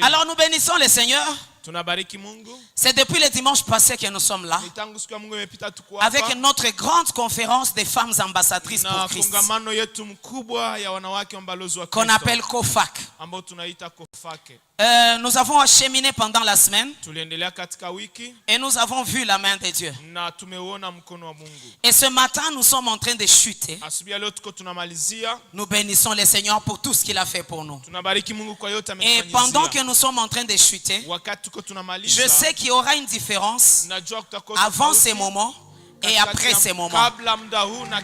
Alors nous bénissons le Seigneur. C'est depuis le dimanche passé que nous sommes là, avec notre grande conférence des femmes ambassadrices pour Christ, qu'on appelle COFAC. Nous avons acheminé pendant la semaine et nous avons vu la main de Dieu. Et ce matin, nous sommes en train de chuter. Nous bénissons le Seigneur pour tout ce qu'il a fait pour nous. Et pendant que nous sommes en train de chuter, je sais qu'il y aura une différence avant ces moments et après ces moments.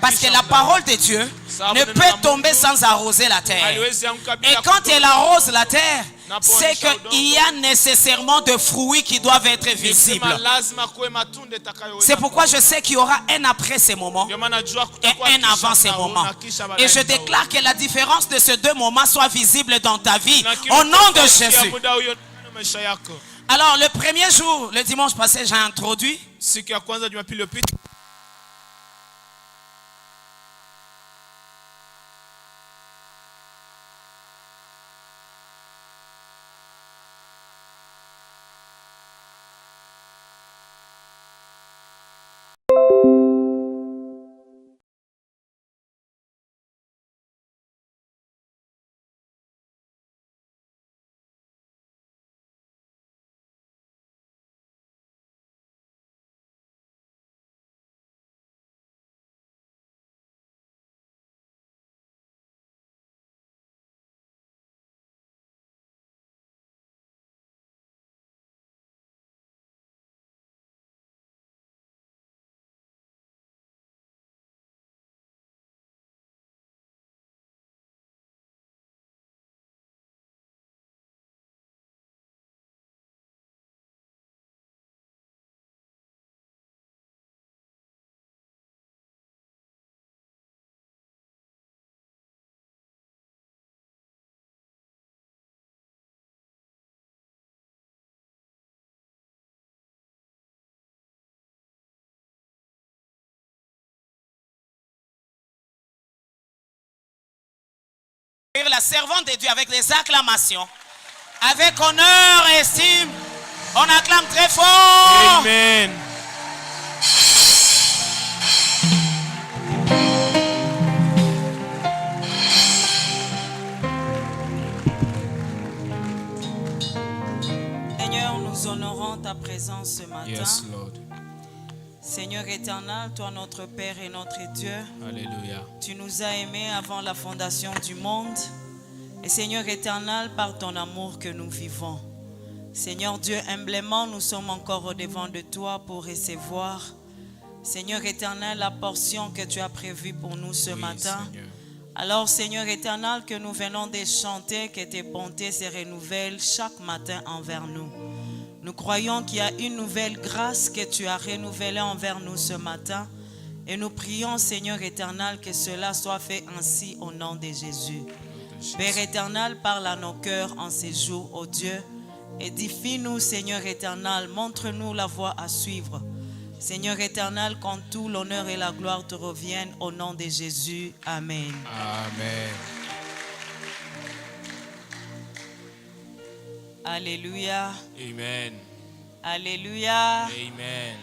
Parce que la parole de Dieu ne peut tomber sans arroser la terre. Et quand elle arrose la terre, c'est qu'il y a nécessairement de fruits qui doivent être visibles. C'est pourquoi je sais qu'il y aura un après ces moments et un avant ces moments. Et je déclare que la différence de ces deux moments soit visible dans ta vie au nom de Jésus. Alors le premier jour, le dimanche passé, j'ai introduit la servante de Dieu avec des acclamations, avec honneur et estime. On acclame très fort. Amen. Seigneur, nous honorons ta présence ce matin. Yes, Lord. Seigneur éternel, toi notre Père et notre Dieu. Alléluia. Tu nous as aimés avant la fondation du monde. Et Seigneur éternel, par ton amour que nous vivons. Seigneur Dieu, humblement, nous sommes encore au-devant de toi pour recevoir, Seigneur éternel, la portion que tu as prévue pour nous ce matin. Seigneur. Alors Seigneur éternel, que nous venons de chanter, que tes bontés se renouvellent chaque matin envers nous. Nous croyons qu'il y a une nouvelle grâce que tu as renouvelée envers nous ce matin. Et nous prions, Seigneur éternel, que cela soit fait ainsi au nom de Jésus. Père éternel, parle à nos cœurs en ces jours, ô Dieu. Édifie-nous, Seigneur éternel. Montre-nous la voie à suivre. Seigneur éternel, quand tout l'honneur et la gloire te reviennent, au nom de Jésus. Amen. Amen. Alléluia. Amen. Alléluia. Amen.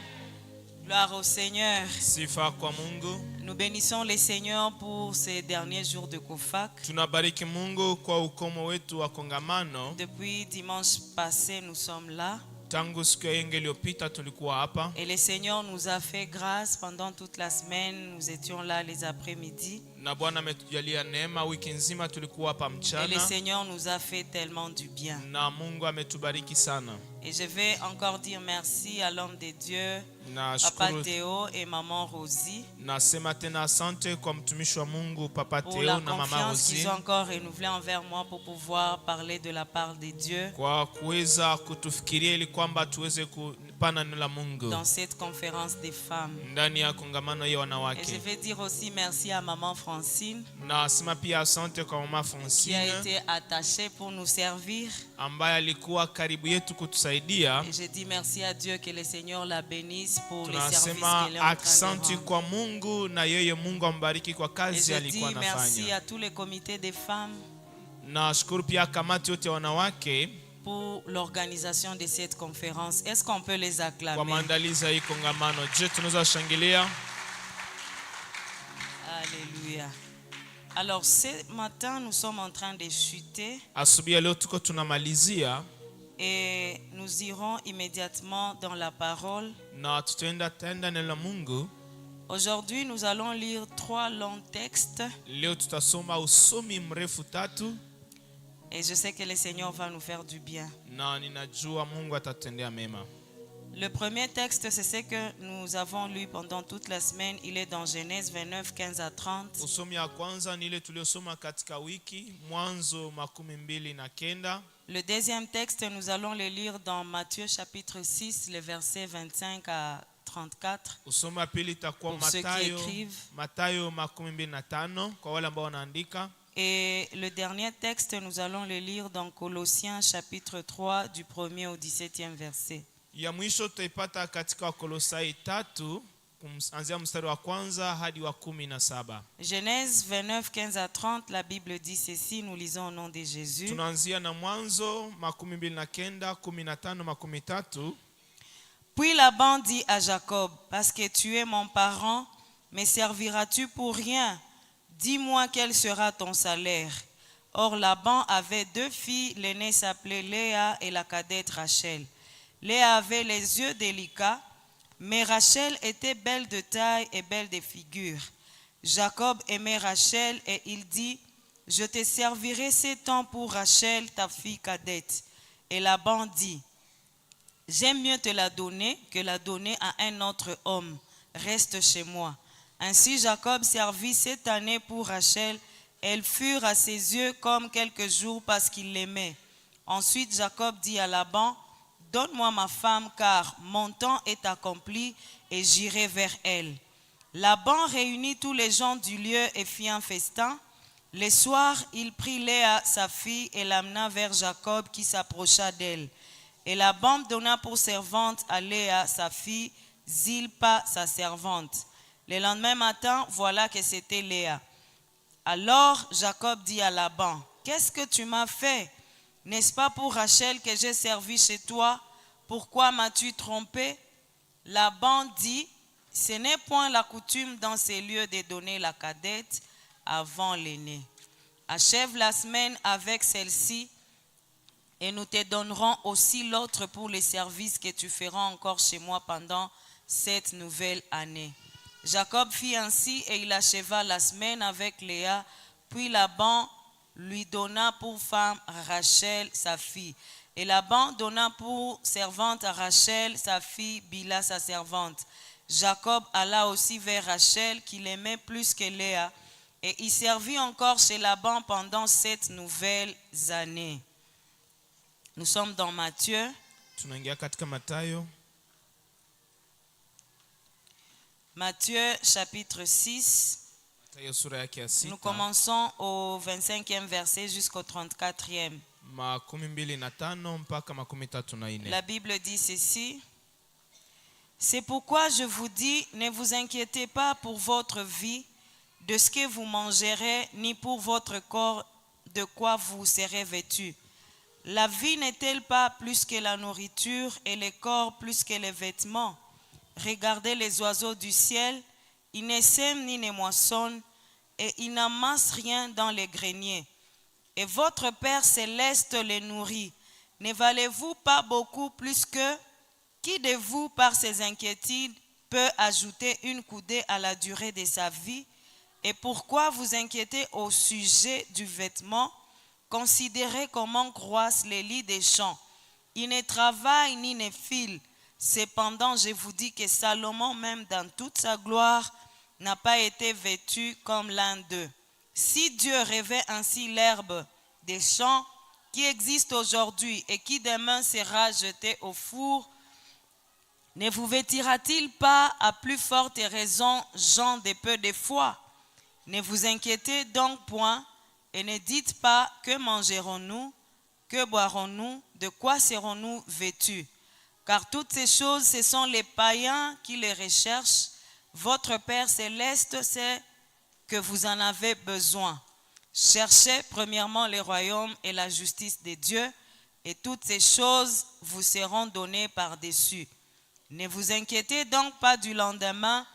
Gloire au Seigneur. Sifa kwa Mungu. Nous bénissons les Seigneurs pour ces derniers jours de COFAC. Tunabariki Mungu kwa ukomo wetu wa kongamano. Depuis dimanche passé, nous sommes là. Tangu siku ya yengi iliyopita tulikuwa hapa. Et le Seigneur nous a fait grâce pendant toute la semaine. Nous étions là les après-midi. Na Bwana ametujalia neema, wiki nzima tulikuwa hapa Et le mchana. Seigneur nous a fait tellement du bien. Na Mungu ametubariki sana. Et je vais encore dire merci à l'homme de Dieu, Na Papa shukuru, Théo et Maman Rosie, nasema tena asante kwa mtumishi wa Mungu Papa pour la Theo na Mama confiance Rosie qu'ils ont encore renouvelée envers moi pour pouvoir parler de la part de Dieu kwa kuweza kutufikiria ili kwamba tuweze kupana neno la Mungu dans cette conférence des femmes. ndani ya kongamano ya Et je wanawake. vais dire aussi merci à Maman Francine Nasema pia asante kwa Mama qui a Francine été attachée pour nous servir. ambaye alikuwa karibu yetu kutusaidia. Et je dis merci à Dieu, que le Seigneur la bénisse pour les services Tunasema qu'elle est en train de aksanti rendre. kwa Mungu na yeye Mungu ambariki kwa Et kazi je alikuwa dis merci anafanya. à tous les comités des femmes Nashukuru pia kamati yote ya wanawake pour l'organisation de cette conférence. Est-ce qu'on peut les kwa acclamer? maandalizi ya hii kongamano. Je, tunaweza shangilia? Alléluia. Alors ce matin, nous sommes en train de chuter Asubuhi ya leo tuko tunamalizia et nous irons immédiatement dans la parole. na tutaenda tenda neno la Mungu. Aujourd'hui, nous allons lire 3 longs textes Leo tutasoma usomi mrefu 3 et je sais que le Seigneur va nous faire du bien. na ninajua Mungu atatutendea mema. Le premier texte, c'est ce que nous avons lu pendant toute la semaine. Il est dans Genèse 29, 15 à 30. Usomi ya kwanza ni ile tuliosoma katika wiki, Mwanzo 29. Le deuxième texte, nous allons le lire dans Matthieu chapitre 6, les versets 25 à 34. Usomi wa pili itakuwa Pour ceux qui écrivent. Mathayo 25 kwa wale ambao wanaandika. Et le dernier texte, nous allons le lire dans Colossiens chapitre 3, du 1er au 17e verset. Ya mwisho tutaipata katika Wakolosai 3 kuanzia mstari wa kwanza hadi wa 17. Genèse 29, 15 à 30, la Bible dit ceci, nous lisons au nom de Jésus. Tunaanzia na Mwanzo 29, 15, 13. Puis Laban dit à Jacob, parce que tu es mon parent, me serviras-tu pour rien? Dis-moi quel sera ton salaire. Or Laban avait 2 filles, l'aînée s'appelait Léa et la cadette Rachel. Léa avait les yeux délicats, mais Rachel était belle de taille et belle de figure. Jacob aimait Rachel et il dit, je te servirai 7 ans pour Rachel, ta fille cadette. Et Laban dit, j'aime mieux te la donner que la donner à un autre homme. Reste chez moi. Ainsi Jacob servit 7 années pour Rachel. Elles furent à ses yeux comme quelques jours parce qu'il l'aimait. Ensuite Jacob dit à Laban, donne-moi ma femme car mon temps est accompli et j'irai vers elle. Laban réunit tous les gens du lieu et fit un festin. Le soir, il prit Léa, sa fille, et l'amena vers Jacob qui s'approcha d'elle. Et Laban donna pour servante à Léa, sa fille, Zilpa, sa servante. Le lendemain matin, voilà que c'était Léa. Alors Jacob dit à Laban, qu'est-ce que tu m'as fait? N'est-ce pas pour Rachel que j'ai servi chez toi? Pourquoi m'as-tu trompé? Laban dit, ce n'est point la coutume dans ces lieux de donner la cadette avant l'aînée. Achève la semaine avec celle-ci et nous te donnerons aussi l'autre pour les services que tu feras encore chez moi pendant cette nouvelle année. Jacob fit ainsi et il acheva la semaine avec Léa, puis Laban lui donna pour femme Rachel, sa fille. Et Laban donna pour servante à Rachel, sa fille, Bila, sa servante. Jacob alla aussi vers Rachel, qu'il aimait plus que Léa, et il servit encore chez Laban pendant 7 nouvelles années. Nous sommes dans Matthieu. Tunaingia katika Mathayo. Matthieu chapitre 6. Mathayo sura yake ya 6. Nous commençons au 25e verset jusqu'au 34e. 25 mpaka 34. La Bible dit ceci. C'est pourquoi je vous dis, ne vous inquiétez pas pour votre vie, de ce que vous mangerez, ni pour votre corps, de quoi vous serez vêtus. La vie n'est-elle pas plus que la nourriture et le corps plus que les vêtements? Regardez les oiseaux du ciel, ils ne sèment ni ne moissonnent, et ils n'amassent rien dans les greniers. Et votre Père céleste les nourrit. Ne valez-vous pas beaucoup plus que? Qui de vous, par ses inquiétudes, peut ajouter une coudée à la durée de sa vie? Et pourquoi vous inquiétez au sujet du vêtement? Considérez comment croissent les lys des champs. Ils ne travaillent ni ne filent. Cependant, je vous dis que Salomon, même dans toute sa gloire, n'a pas été vêtu comme l'un d'eux. Si Dieu revêt ainsi l'herbe des champs qui existe aujourd'hui et qui demain sera jetée au four, ne vous vêtira-t-il pas à plus forte raison, gens de peu de foi? Ne vous inquiétez donc point et ne dites pas que mangerons-nous, que boirons-nous, de quoi serons-nous vêtus? Car toutes ces choses, ce sont les païens qui les recherchent. Votre Père céleste sait que vous en avez besoin. Cherchez premièrement le royaume et la justice de Dieu, et toutes ces choses vous seront données par-dessus. Ne vous inquiétez donc pas du lendemain,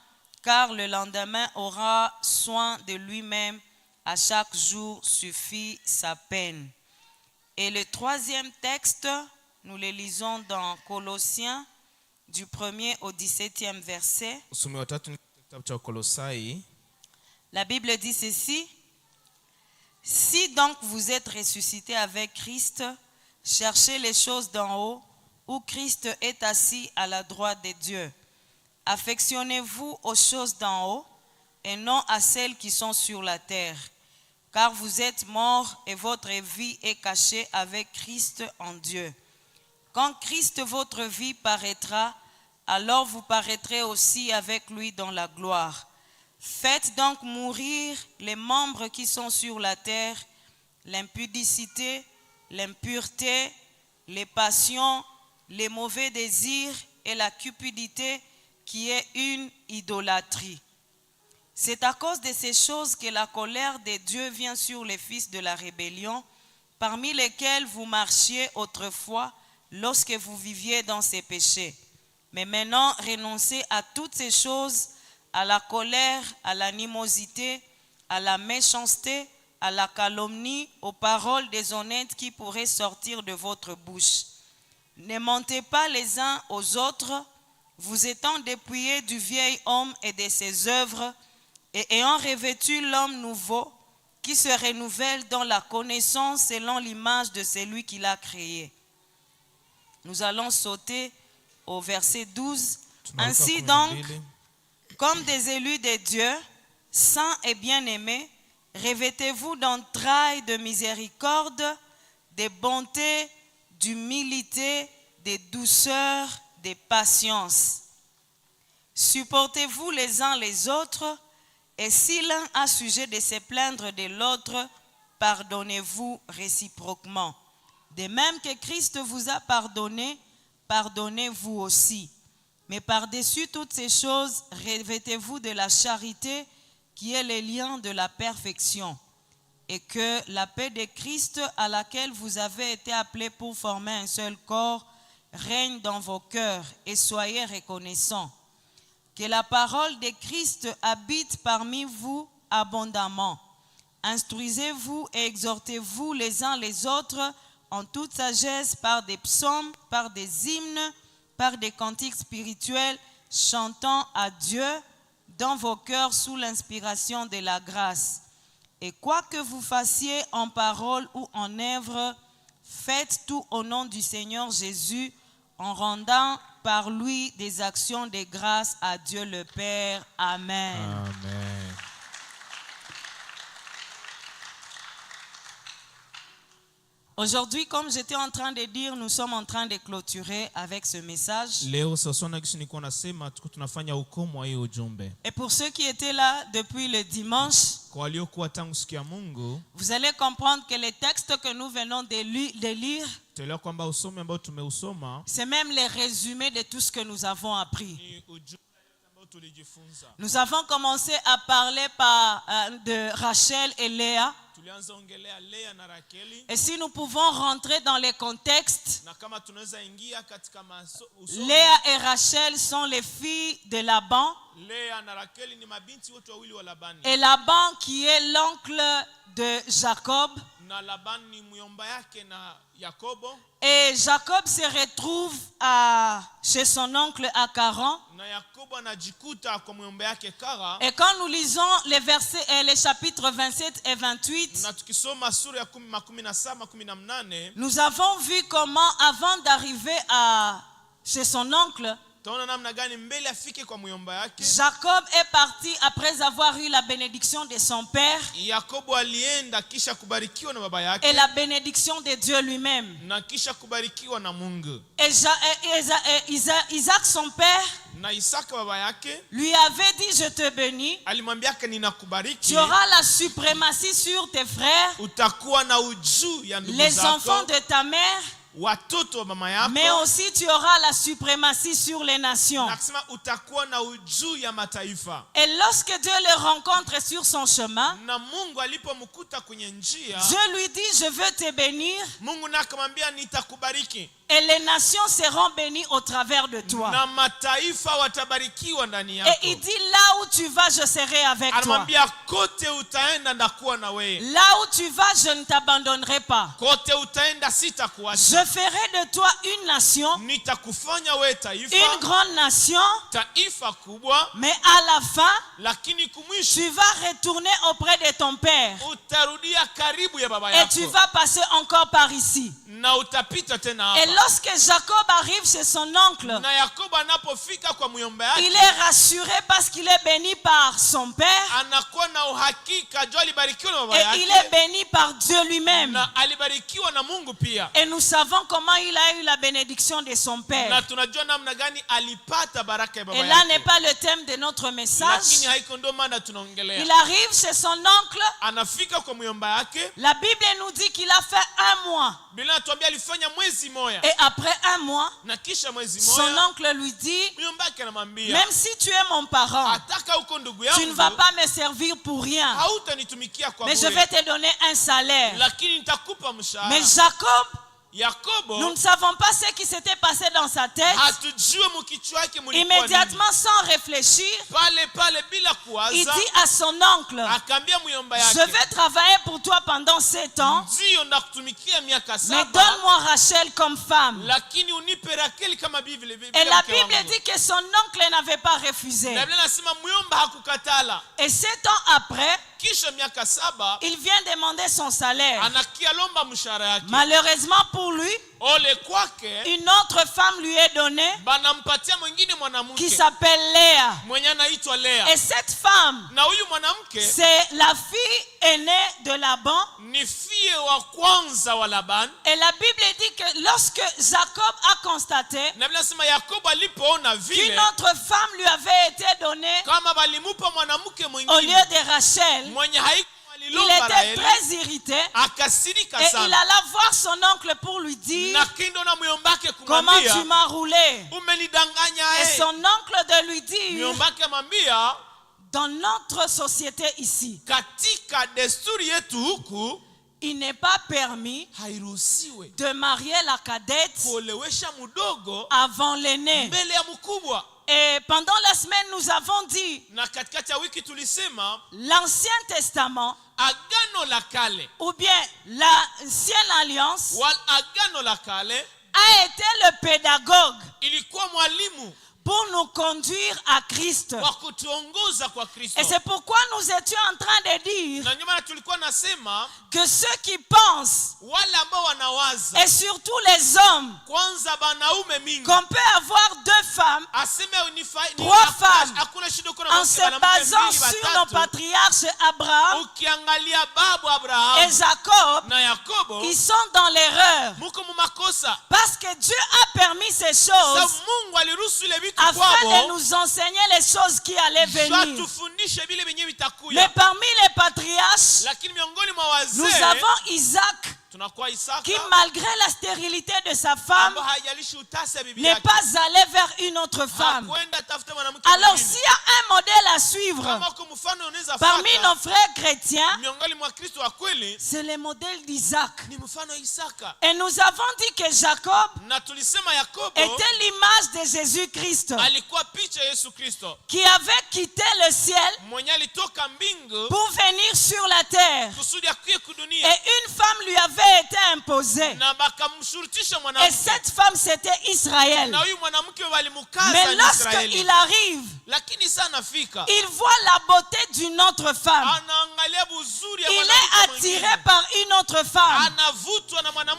car le lendemain aura soin de lui-même. À chaque jour suffit sa peine. Et le troisième texte, nous le lisons dans Colossiens, du 1er au 17e verset. La Bible dit ceci. Si donc vous êtes ressuscités avec Christ, cherchez les choses d'en haut, où Christ est assis à la droite de Dieu. Affectionnez-vous aux choses d'en haut, et non à celles qui sont sur la terre. Car vous êtes morts, et votre vie est cachée avec Christ en Dieu. Quand Christ votre vie paraîtra, alors vous paraîtrez aussi avec lui dans la gloire. Faites donc mourir les membres qui sont sur la terre, l'impudicité, l'impureté, les passions, les mauvais désirs et la cupidité qui est une idolâtrie. C'est à cause de ces choses que la colère de Dieu vient sur les fils de la rébellion, parmi lesquels vous marchiez autrefois lorsque vous viviez dans ces péchés. Mais maintenant, renoncez à toutes ces choses, à la colère, à l'animosité, à la méchanceté, à la calomnie, aux paroles déshonnêtes qui pourraient sortir de votre bouche. Ne mentez pas les uns aux autres, vous étant dépouillés du vieil homme et de ses œuvres, et ayant revêtu l'homme nouveau, qui se renouvelle dans la connaissance selon l'image de celui qui l'a créé. Nous allons sauter au verset 12. Ainsi donc, comme des élus de Dieu, saints et bien-aimés, revêtez-vous d'entrailles de miséricorde, de bonté, d'humilité, de douceur, de patience. Supportez-vous les uns les autres, et si l'un a sujet de se plaindre de l'autre, pardonnez-vous réciproquement. De même que Christ vous a pardonné, pardonnez-vous aussi. Mais par-dessus toutes ces choses, revêtez-vous de la charité qui est le lien de la perfection. Et que la paix de Christ à laquelle vous avez été appelés pour former un seul corps règne dans vos cœurs et soyez reconnaissants. Que la parole de Christ habite parmi vous abondamment. Instruisez-vous et exhortez-vous les uns les autres en toute sagesse par des psaumes, par des hymnes, par des cantiques spirituels, chantant à Dieu dans vos cœurs sous l'inspiration de la grâce. Et quoi que vous fassiez en parole ou en œuvre, faites tout au nom du Seigneur Jésus, en rendant par lui des actions de grâce à Dieu le Père. Amen. Amen. Aujourd'hui, comme j'étais en train de dire, nous sommes en train de clôturer avec ce message. Et pour ceux qui étaient là depuis le dimanche, vous allez comprendre que les textes que nous venons de lire, c'est même les résumés de tout ce que nous avons appris. Nous avons commencé à parler de Rachel et Léa. Et si nous pouvons rentrer dans les contextes, Léa et Rachel sont les filles de Laban. Et Laban qui est l'oncle de Jacob. Et Jacob se retrouve chez son oncle à Charan. Et quand nous lisons les chapitres 27 et 28, nous avons vu comment avant d'arriver chez son oncle, Jacob est parti après avoir eu la bénédiction de son père et la bénédiction de Dieu lui-même. Et Isaac, son père, lui avait dit: je te bénis, tu auras la suprématie sur tes frères, les enfants de ta mère mais aussi tu auras la suprématie sur les nations. Et lorsque Dieu le rencontre sur son chemin, Dieu lui dit, je veux te bénir. Et les nations seront bénies au travers de toi. Et il dit, là où tu vas, je serai avec toi. Là où tu vas, je ne t'abandonnerai pas. Je ferai de toi une nation, une grande nation, mais à la fin, tu vas retourner auprès de ton père. Et tu vas passer encore par ici. Et lorsque Jacob arrive chez son oncle, il est rassuré parce qu'il est béni par son père. Et il est béni par Dieu lui-même. Et nous savons comment il a eu la bénédiction de son père. Et là n'est pas le thème de notre message. Il arrive chez son oncle. La Bible nous dit qu'il a fait 1 mois. Et après 1 mois, son oncle lui dit, même si tu es mon parent, tu ne vas pas me servir pour rien, mais je vais te donner un salaire. Mais Jacob, nous ne savons pas ce qui s'était passé dans sa tête. Immédiatement, sans réfléchir, il dit à son oncle, je vais travailler pour toi pendant 7 ans, mais donne-moi Rachel comme femme. Et la Bible dit que son oncle n'avait pas refusé. Et 7 ans après, il vient demander son salaire. Malheureusement pour lui, une autre femme lui est donnée qui s'appelle Léa. Et cette femme, c'est la fille aînée de Laban. Et la Bible dit que lorsque Jacob a constaté qu'une autre femme lui avait été donnée au lieu de Rachel, il était très irrité et il alla voir son oncle pour lui dire, comment tu m'as roulé. Et son oncle de lui dire, dans notre société ici, il n'est pas permis de marier la cadette avant l'aîné. Et pendant la semaine, nous avons dit l'Ancien Testament ou bien l'Ancienne Alliance a été le pédagogue pour nous conduire à Christ. Et c'est pourquoi nous étions en train de dire que ceux qui pensent, et surtout les hommes, qu'on peut avoir 2 femmes, 3 femmes, en se basant sur nos patriarches Abraham et Jacob, ils sont dans l'erreur. Parce que Dieu a permis ces choses afin de nous enseigner les choses qui allaient venir. Mais parmi les patriarches, nous avons Isaac, qui malgré la stérilité de sa femme n'est pas allé vers une autre femme. Alors s'il y a un modèle à suivre parmi nos frères chrétiens, c'est le modèle d'Isaac. Et nous avons dit que Jacob était l'image de Jésus-Christ, qui avait quitté le ciel pour venir sur la terre. Et une femme lui avait été imposée. Et cette femme, c'était Israël. Mais lorsqu'il arrive, il voit la beauté d'une autre femme. Il est attiré par une autre femme.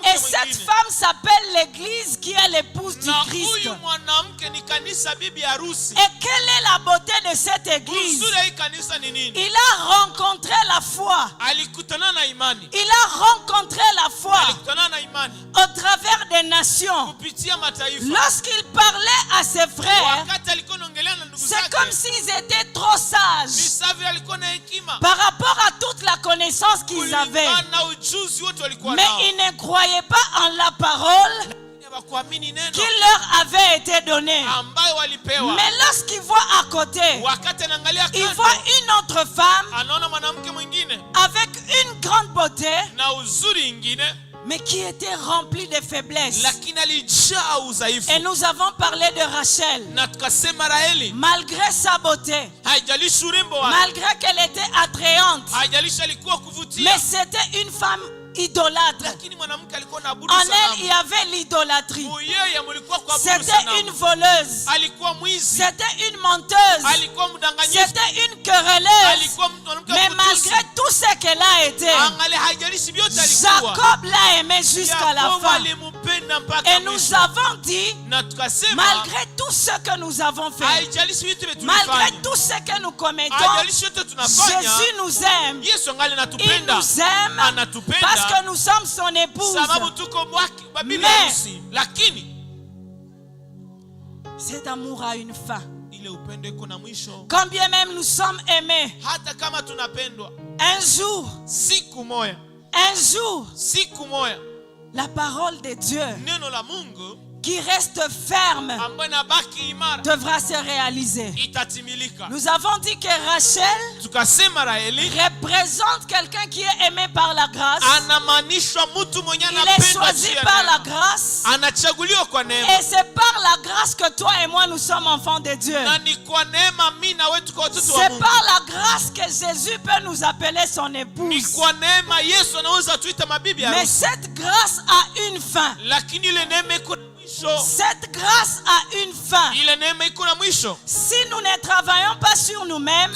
Et cette femme s'appelle l'Église, qui est l'épouse du Christ. Et quelle est la beauté de cette Église? Il a rencontré la foi. Il a rencontré la foi au travers des nations. Lorsqu'il parlait à ses frères, C'est comme s'ils étaient trop sages par rapport à toute la connaissance qu'ils avaient. Mais ils ne croyaient pas en la parole qui leur avait été donnée. Mais lorsqu'ils voient à côté, ils voient une autre femme avec une grande beauté, mais qui était remplie de faiblesses. Et nous avons parlé de Rachel. Malgré sa beauté, malgré qu'elle était attrayante, mais c'était une femme idolâtre. En elle, il y avait l'idolâtrie. C'était une voleuse. C'était une menteuse. C'était une querelleuse. Mais malgré tout ce qu'elle a été, Jacob l'a aimée jusqu'à la fin. Et nous avons dit, malgré tout ce que nous avons fait, malgré tout ce que nous commettons, Jésus nous aime. Il nous aime parce que nous sommes son épouse. Mais cet amour a une fin. Quand bien même nous sommes aimés, un jour, la parole de Dieu qui reste ferme devra se réaliser. Nous avons dit que Rachel représente quelqu'un qui est aimé par la grâce. Il est choisi par la grâce. Et c'est par la grâce que toi et moi nous sommes enfants de Dieu. C'est par la grâce que Jésus peut nous appeler son épouse. Mais cette grâce a une fin. Cette grâce a une fin. Si nous ne travaillons pas sur nous-mêmes,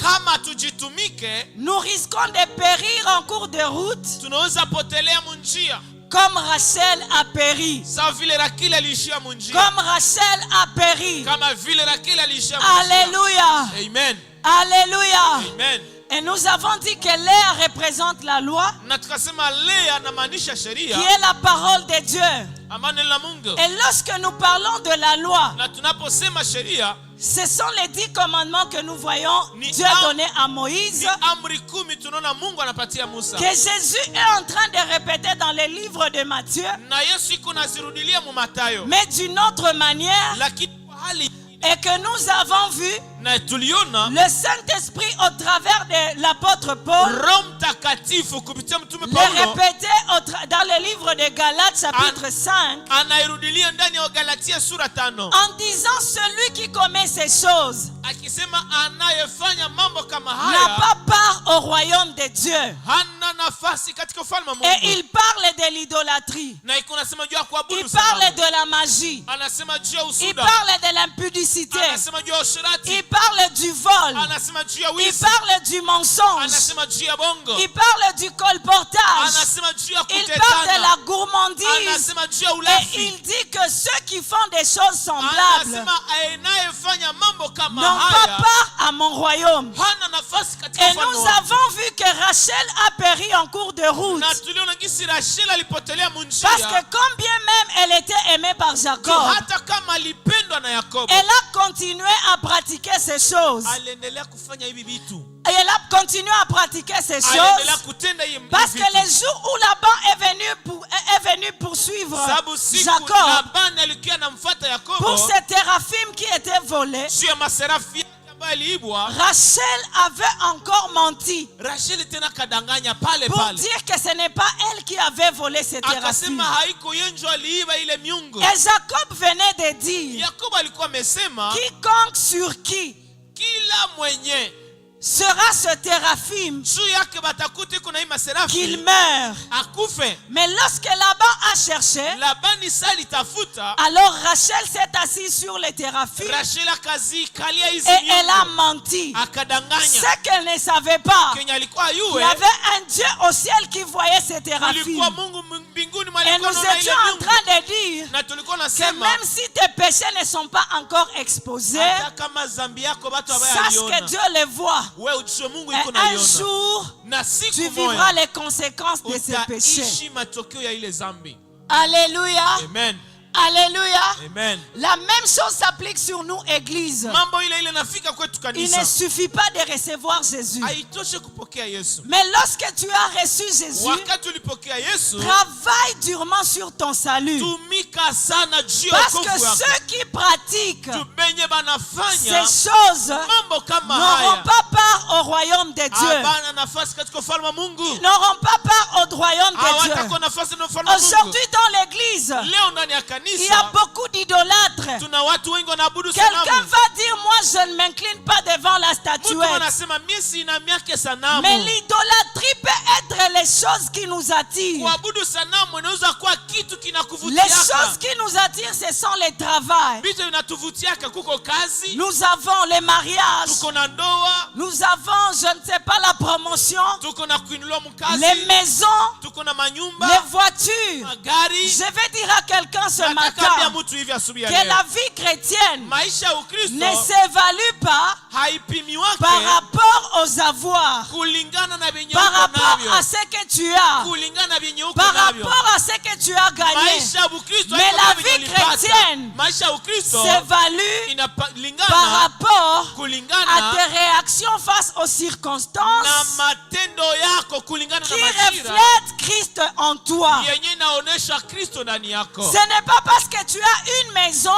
nous risquons de périr en cours de route, comme Rachel a péri. Comme Rachel a péri. Alléluia. Amen. Alléluia. Amen. Et nous avons dit que Léa représente la loi, qui est la parole de Dieu. Et lorsque nous parlons de la loi, ce sont les 10 commandements que nous voyons Dieu donner à Moïse, que Jésus est en train de répéter dans les livres de Matthieu, mais d'une autre manière, et que nous avons vu le Saint-Esprit au travers de l'apôtre Paul le répéter dans le livre de Galates chapitre 5 en disant celui qui commet ces choses n'a pas part au royaume de Dieu. Et il parle de l'idolâtrie, il parle de la magie, il parle de l'impudicité, il parle du vol, il parle du mensonge, il parle du colportage, il parle de la gourmandise. Et il dit que ceux qui font des choses semblables n'ont pas part à mon royaume. Et nous avons vu que Rachel a péri en cours de route, parce que quand bien même elle était aimée par Jacob, elle a continué à pratiquer ces choses. Et elle a continué à pratiquer ces choses parce que le jour où Laban est venu poursuivre Jacob pour ces téraphim qui étaient volés, Rachel avait encore menti pour dire que ce n'est pas elle qui avait volé ces téraphim. Et Jacob venait de dire, quiconque sur qui sera ce téraphim qu'il meurt. Mais lorsque Laban a cherché, alors Rachel s'est assise sur les téraphim et elle a menti. Ce qu'elle ne savait pas, il y avait un Dieu au ciel qui voyait ces téraphim. Et nous étions en train de dire que même si tes péchés ne sont pas encore exposés, sache que Dieu les voit. Et un jour, tu vivras les conséquences de ces péchés. Alléluia. Amen. Alléluia. Amen. La même chose s'applique sur nous, Église. Il ne suffit pas de recevoir Jésus. Mais lorsque tu as reçu Jésus, travaille durement sur ton salut. Parce que ceux qui pratiquent ces choses n'auront pas part au royaume de Dieu. Ils n'auront pas part au royaume de Dieu. Aujourd'hui dans l'église, il y a beaucoup d'idolâtres. Quelqu'un va dire, moi je ne m'incline pas devant la statuette. Mais l'idolâtrie peut être les choses qui nous attirent. Les choses qui nous attirent, ce sont les travails. Nous avons les mariages. Nous avons, je ne sais pas, la promotion. Les maisons. Les voitures. Je vais dire à quelqu'un ce matin que la vie chrétienne ne s'évalue pas par rapport aux avoirs, par rapport à ce que tu as, par rapport à ce que tu as gagné. Mais la vie chrétienne s'évalue par rapport à tes réactions face aux circonstances qui reflètent Christ en toi. Ce n'est pas parce que tu as une maison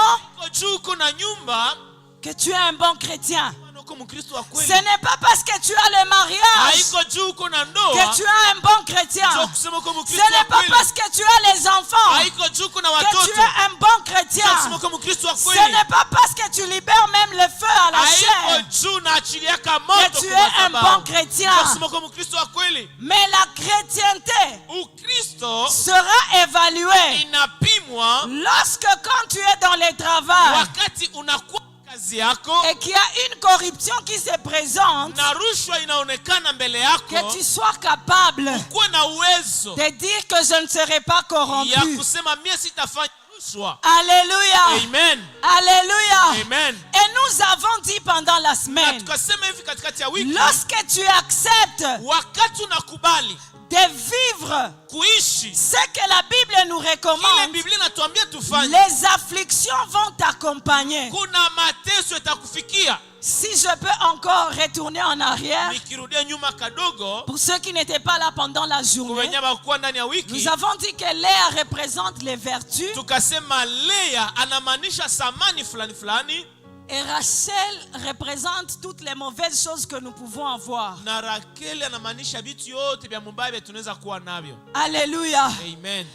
que tu es un bon chrétien. Ce n'est pas parce que tu as le mariage que tu es un bon chrétien. Ce n'est pas parce que tu as les enfants que tu es un bon chrétien. Ce n'est pas parce que tu libères même le feu à la chair que tu es un bon chrétien. Mais la chrétienté sera évaluée lorsque quand tu es dans le travail et qu'il y a une corruption qui se présente, que tu sois capable de dire que je ne serai pas corrompu. Alléluia. Amen. Alléluia. Amen. Et nous avons dit pendant la semaine, lorsque tu acceptes de vivre ce que la Bible nous recommande, les afflictions vont t'accompagner. Si je peux encore retourner en arrière, pour ceux qui n'étaient pas là pendant la journée, nous avons dit que Léa représente les vertus et Rachel représente toutes les mauvaises choses que nous pouvons avoir. Alléluia. Amen.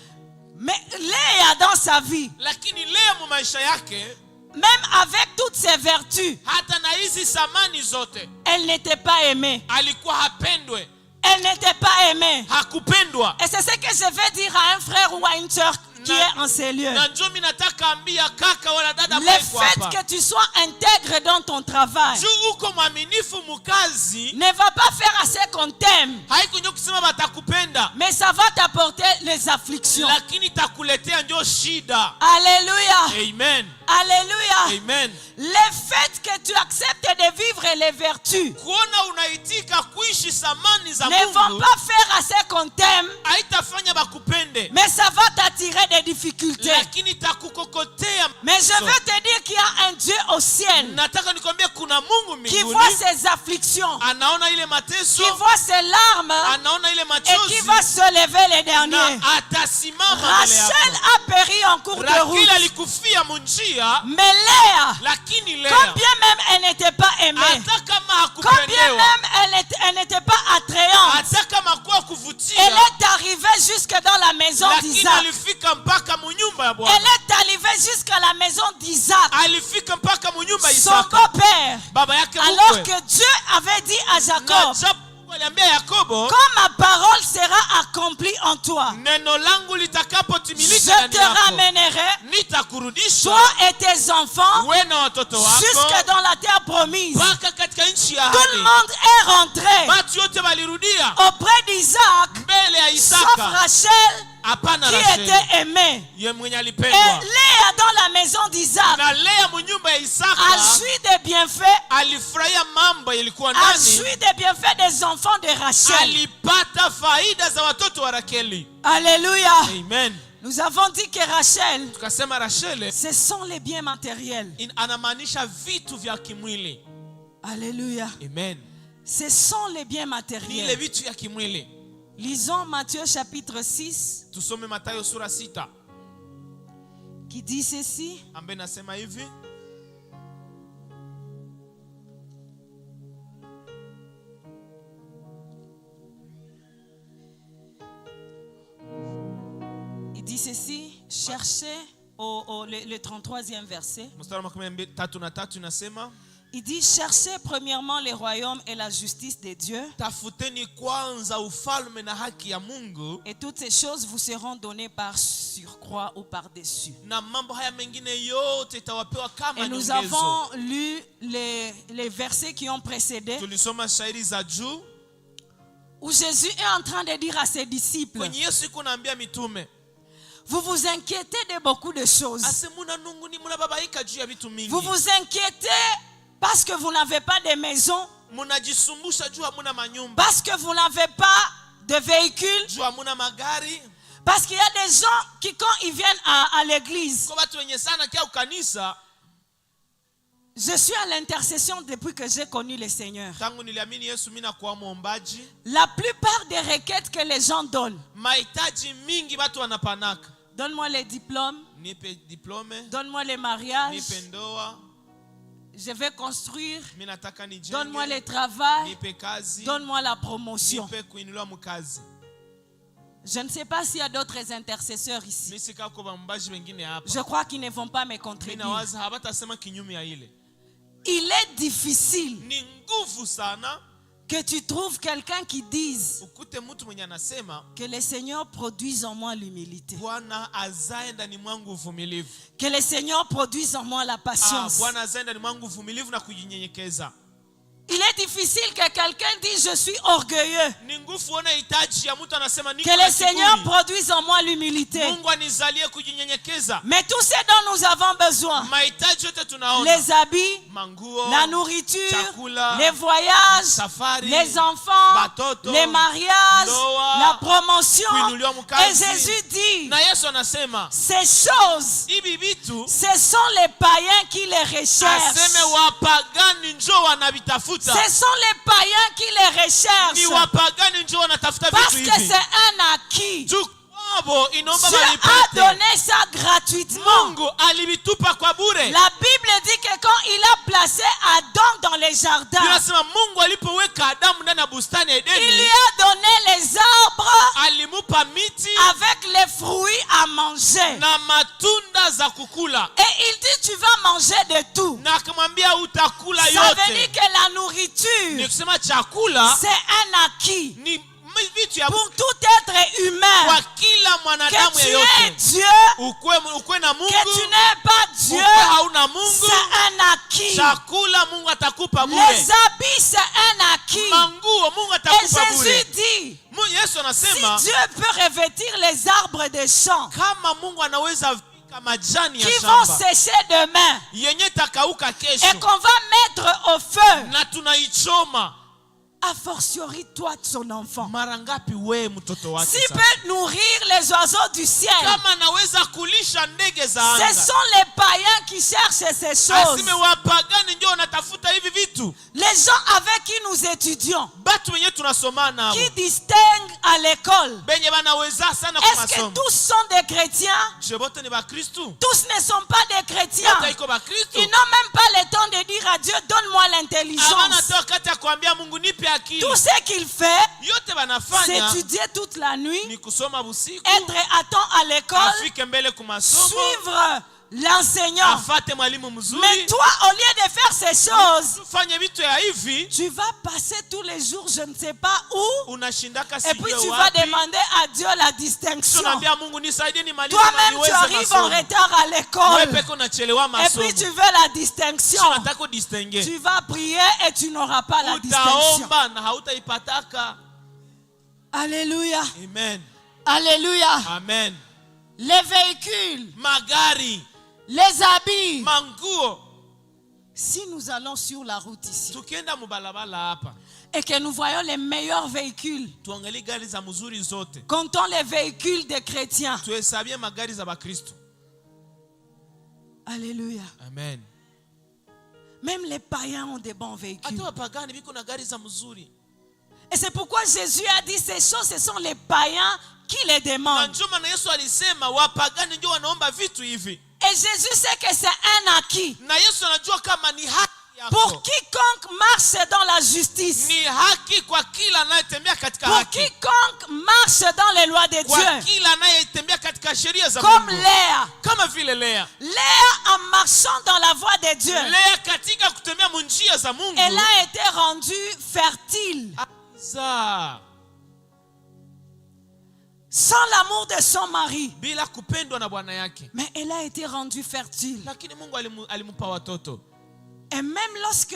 Mais Léa dans sa vie, même avec toutes ses vertus, elle n'était pas aimée. Elle n'était pas aimée. Et c'est ce que je vais dire à un frère ou à une soeur qui est en ces lieux. Le fait que tu sois intègre dans ton travail ne va pas faire assez qu'on t'aime, mais ça va t'apporter les afflictions. Alléluia. Amen. Alléluia. Amen. Le fait que tu acceptes de vivre les vertus ne vont pas faire assez qu'on t'aime, mais ça va t'attirer des difficultés. Mais je veux te dire qu'il y a un Dieu au ciel qui voit ses afflictions, qui voit ses larmes et qui va se lever les derniers. Rachel a péri en cours de route. Mais Léa, combien même elle n'était pas aimée, combien même elle n'était pas attrayante, elle est arrivée jusque dans la maison d'Isaac. Elle est arrivée jusqu'à la maison d'Isaac, son beau-père. Alors que Dieu avait dit à Jacob, quand ma parole sera accomplie en toi, je te ramènerai, toi et tes enfants, jusque dans la terre promise. Tout le monde est rentré auprès d'Isaac, sauf Rachel, qui était aimé. Et Léa dans la maison d'Isaac a joui des bienfaits a joui des bienfaits des enfants de Rachel. Alléluia. Amen. Nous avons dit que Rachel, ce sont les biens matériels. Alléluia. Amen. Ce sont les biens matériels. Lisons Matthieu chapitre 6 qui dit ceci. Il dit ceci, cherchez le 33e verset. Il dit, cherchez premièrement le royaume et la justice de Dieu. Et toutes ces choses vous seront données par surcroît ou par-dessus. Et nous avons lu les versets qui ont précédé, où Jésus est en train de dire à ses disciples, vous vous inquiétez de beaucoup de choses. Vous vous inquiétez parce que vous n'avez pas de maison, parce que vous n'avez pas de véhicule, parce qu'il y a des gens qui, quand ils viennent à l'église, je suis à l'intercession depuis que j'ai connu le Seigneur. La plupart des requêtes que les gens donnent, donne-moi les diplômes, donne-moi les mariages, je vais construire, donne-moi le travail, donne-moi la promotion. Je ne sais pas s'il y a d'autres intercesseurs ici. Je crois qu'ils ne vont pas me contredire. Il est difficile que tu trouves quelqu'un qui dise que le Seigneur produise en moi l'humilité, que le Seigneur produise en moi la patience. Il est difficile que quelqu'un dise je suis orgueilleux, que le Seigneur produise en moi l'humilité. Mais tout ce dont nous avons besoin, les habits, la nourriture, les voyages, les enfants, les mariages, la promotion. Et Jésus dit, ces choses, ce sont les païens qui les recherchent. Ce sont les païens qui les recherchent. Parce que c'est un acquis. Dieu a donné ça gratuitement. La Bible dit que quand il a placé Adam dans les jardins, il lui a donné les arbres avec les fruits à manger. Et il dit tu vas manger de tout. Ça veut dire que la nourriture, c'est un acquis pour tout être humain. Que tu es Dieu, que tu n'es pas Dieu, c'est un acquis. Les habits, c'est un acquis. Et Jésus dit, si Dieu peut revêtir les arbres des champs qui vont sécher demain et qu'on va mettre au feu, a fortiori toi son enfant, s'il peut nourrir les oiseaux du ciel, ce sont les païens qui cherchent ces choses. Les gens avec qui nous étudions, qui distinguent à l'école, est-ce que tous sont des chrétiens? Tous ne sont pas des chrétiens. Ils n'ont même pas le temps de dire à Dieu donne-moi l'intelligence. Tout ce qu'il fait, c'est étudier toute la nuit, être à temps à l'école, suivre l'enseignant. Mais toi, au lieu de faire ces choses, tu vas passer tous les jours je ne sais pas où, et puis tu vas demander à Dieu la distinction. Toi-même tu arrives en retard à l'école, et puis tu veux la distinction. Tu vas prier et tu n'auras pas la distinction. Alléluia. Amen. Alléluia. Amen. Les véhicules, magari, les habits, manguo, Si nous allons sur la route ici tukienda mubalabala hapa et que nous voyons les meilleurs véhicules, tuangalie gari za mzuri zote, comptons les véhicules des chrétiens. tuhesabie magari za bakristo. Alléluia. Amen. Même les païens ont des bons véhicules. Hata wapagani biko na gari za mzuri. Et c'est pourquoi Jésus a dit ces choses, ce sont les païens qui les demandent. Na njoo maana Yesu alisema wapagani ndio wanaomba vitu hivi. Et Jésus sait que c'est un acquis. Na Yesu anajua kama ni haki yako. Pour quiconque marche dans la justice. Ni haki kwa kila anayetembea katika pour haki. quiconque marche dans les lois de Kwa Dieu. kila anayetembea katika sheria za Mungu. Comme Léa. Kama vile Léa. Léa en marchant dans la voie de Dieu. Léa katika kutembea njia za Mungu. Elle a été rendue fertile. Za. Sans l'amour de son mari. Bila kupendwa na bwana yake. Mais elle a été rendue fertile. Lakini Mungu alimpa watoto. Et même lorsque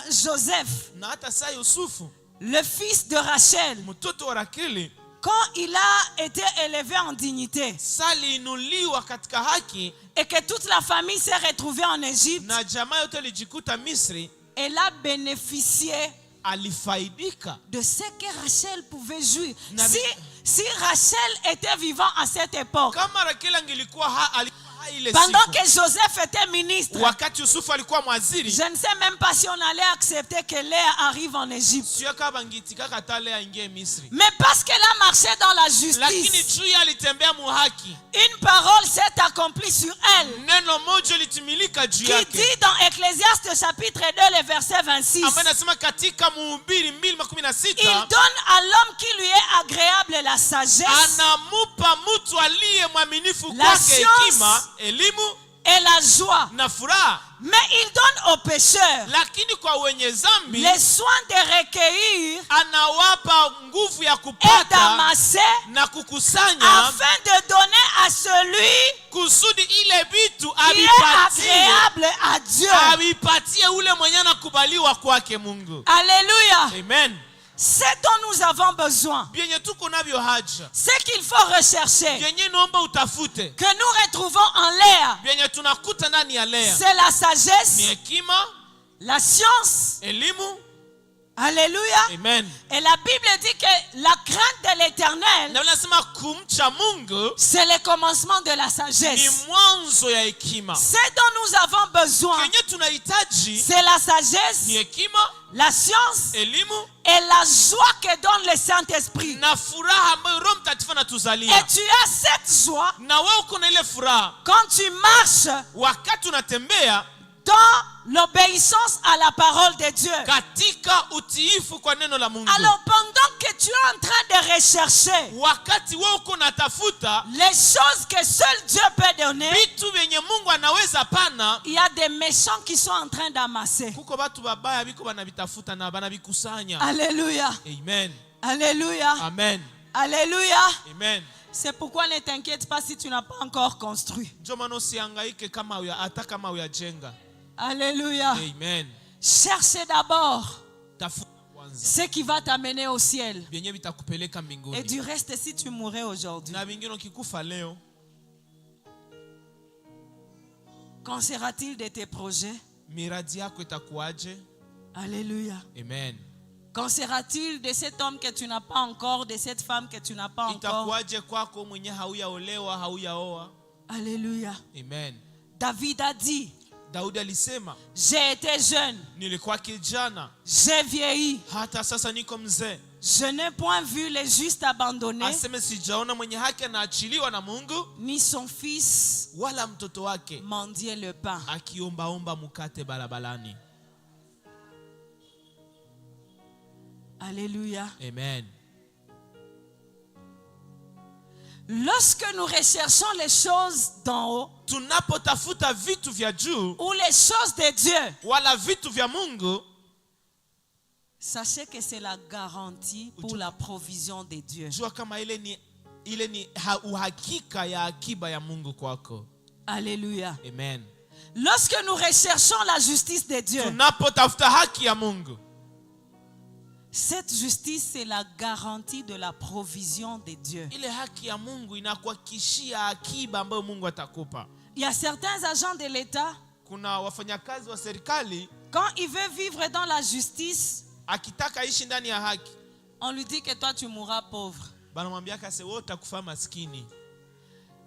Joseph, Na hata saa Yusufu, le fils de Rachel, mtoto wa Rakeli, quand il a été élevé en dignité, saliinuliwa katika haki, et que toute la famille s'est retrouvée en Égypte, na jamaa yote ilijikuta Misri, elle a bénéficié alifaidika de ce que Rachel pouvait jouir. Si Rachel était vivant à cette époque, kama Rakeli angelikuwa pendant que Joseph était ministre, wakati Yusufu alikuwa mwaziri, je ne sais même pas si on allait accepter que Léa arrive en Égypte. sio kama bangitika kata Léa ingie Misri. Mais parce qu'elle a marché dans la justice, Lakini juu alitembea muhaki, une parole s'est accomplie sur elle. neno moja litimilika juu Qui yake. dit dans Ecclésiaste chapitre 2, le verset 26, Ambaye nasema katika Mhubiri 2:16, il donne à l'homme qui lui est agréable la sagesse, anamupa mtu aliye mwaminifu la kwake science hekima, elimu et la joie. na furaha. Mais il donne aux pécheurs Lakini kwa wenye zambi les soins de recueillir anawapa nguvu ya et kupata d'amasser na kukusanya, afin de donner à celui kusudi ile vitu qui est agréable à Dieu. avipatie ule mwenye anakubaliwa kwake Mungu. Alléluia. Amen. Ce dont nous avons besoin, Bienye tuko navyo haja, ce qu'il faut rechercher, bienye naomba utafute, que nous retrouvons en Léa, bienye tunakuta ndani ya Léa c'est la ni sagesse, hekima, la science. elimu. Alléluia. Amen. Et la Bible dit que la crainte de l'Éternel, Na nasema kumcha Mungu c'est le commencement de la ni sagesse. mwanzo ya hekima. Ce dont nous avons besoin, Kenye tunahitaji c'est la sagesse, ni hekima, la science elimu et la joie que donne le Saint-Esprit. na furaha ambayo Roho Mtakatifu Et anatuzalia. tu as cette joie Na wewe uko na ile furaha quand tu marches wakati unatembea dans l'obéissance à la parole de Dieu. katika utiifu kwa neno la Mungu. Alors pendant que tu es en train de rechercher Wakati wewe uko natafuta les choses que seul Dieu peut donner, vitu vyenye Mungu anaweza pana, il y a des méchants qui sont en train d'amasser. kuko watu babaya biko banavitafuta na banavikusanya. Alléluia. Amen. Alléluia. Amen. Alléluia. Amen. C'est pourquoi ne t'inquiète pas si tu n'as pas encore construit. Ndio maana usihangaike kama hata kama uyajenga. Alléluia. Amen. Cherchez d'abord Tafuta kwanza ce qui va t'amener au ciel. vyenye vitakupeleka Et mbinguni. du reste, si tu mourais aujourd'hui, Na vingine ukikufa leo, qu'en sera-t-il de tes projets? miradi yako itakuaje? Alléluia. Amen. Qu'en sera-t-il de cet homme que tu n'as pas encore, de cette femme que tu n'as pas encore? Itakuaje kwako mwenye hauyaolewa, hauyaoa? Alléluia. Amen. David a dit, Daudi alisema, j'ai été jeune, nilikuwa kijana, j'ai vieilli, hata sasa niko mzee. je n'ai point vu les justes abandonnés, Aseme sijaona mwenye haki anaachiliwa na Mungu, ni son fils wala mtoto wake mendier le pain. akiombaomba mkate barabarani. Alléluia. Amen. Lorsque nous recherchons les choses d'en haut, Tunapotafuta vitu vya juu ou les choses de Dieu, wala vitu vya Mungu, sachez que c'est la garantie pour la provision de Dieu. jua kama ile ni uhakika ya akiba ya Mungu kwako. Alléluia. Amen. Lorsque nous recherchons la justice de Dieu, Tunapotafuta haki ya Mungu, cette justice, c'est la garantie de la provision de Dieu. ile haki ya Mungu inakuhakikishia akiba ambayo Mungu atakupa. Il y a certains agents de l'État kuna wafanyakazi wa serikali, quand il veut vivre dans la justice, akitaka ishi ndani ya haki, on lui dit que toi tu mourras pauvre. banamwambia kase wewe utakufa maskini.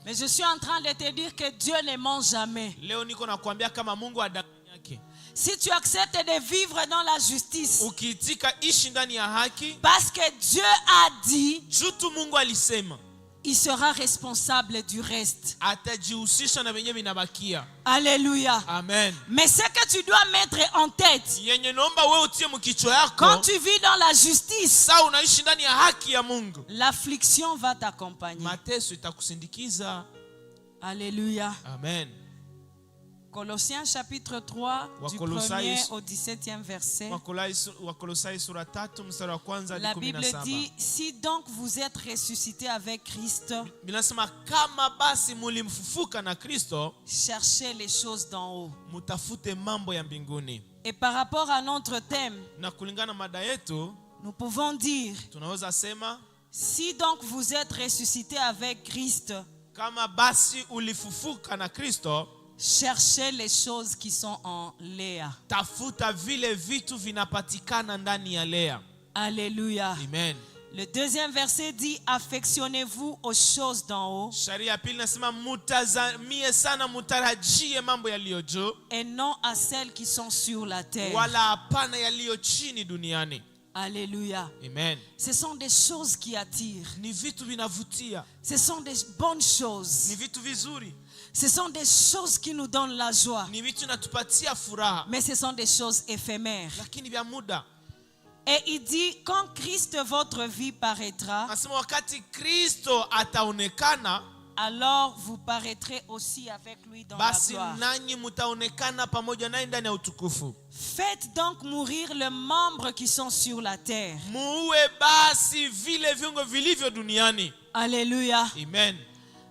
Mais je suis en train de te dire que Dieu ne ment jamais. Leo niko nakwambia kama Mungu adanganyake. Si tu acceptes de vivre dans la justice, ukiitika ishi ndani ya haki, parce que Dieu a dit, jutu Mungu alisema, il sera responsable du reste. atajihusisha na wenye binabakia. Alléluia. Amen. Mais ce que tu dois mettre en tête, yenye naomba wewe utie mkichwa yako, quand tu vis dans la justice, sasa unaishi ndani ya haki ya Mungu, l'affliction va t'accompagner. mateso itakusindikiza. Alléluia. Amen. Colossiens chapitre 3 du 1er au 17e verset. La Bible dit, si donc vous êtes ressuscité avec Christ, cherchez les choses d'en haut. Et par rapport à notre thème, nous pouvons dire, si donc vous êtes ressuscité avec Christ, cherchez les choses qui sont en Léa. Tafuta vile vitu vinapatikana ndani ya Léa. Alléluia. Amen. Le deuxième verset dit, affectionnez-vous aux choses d'en haut. Sharia pili nasema mutazamie sana, mutarajie mambo yaliyo juu, et non à celles qui sont sur la terre. Wala hapana yaliyo chini duniani. Alléluia. Amen. Ce sont des choses qui attirent. Ni vitu vinavutia. Ce sont des bonnes choses. Ni vitu vizuri. Ce sont des choses qui nous donnent la joie. Ni vitu natupatia furaha. Mais ce sont des choses éphémères. Lakini vya muda. Et il dit, quand Christ votre vie paraîtra, nasema wakati Kristo ataonekana, alors vous paraîtrez aussi avec lui dans la gloire. Nanyi mutaonekana pamoja naye ndani ya utukufu. Faites donc mourir les membres qui sont sur la terre. Muue basi vile viungo vilivyo duniani. Alléluia. Amen.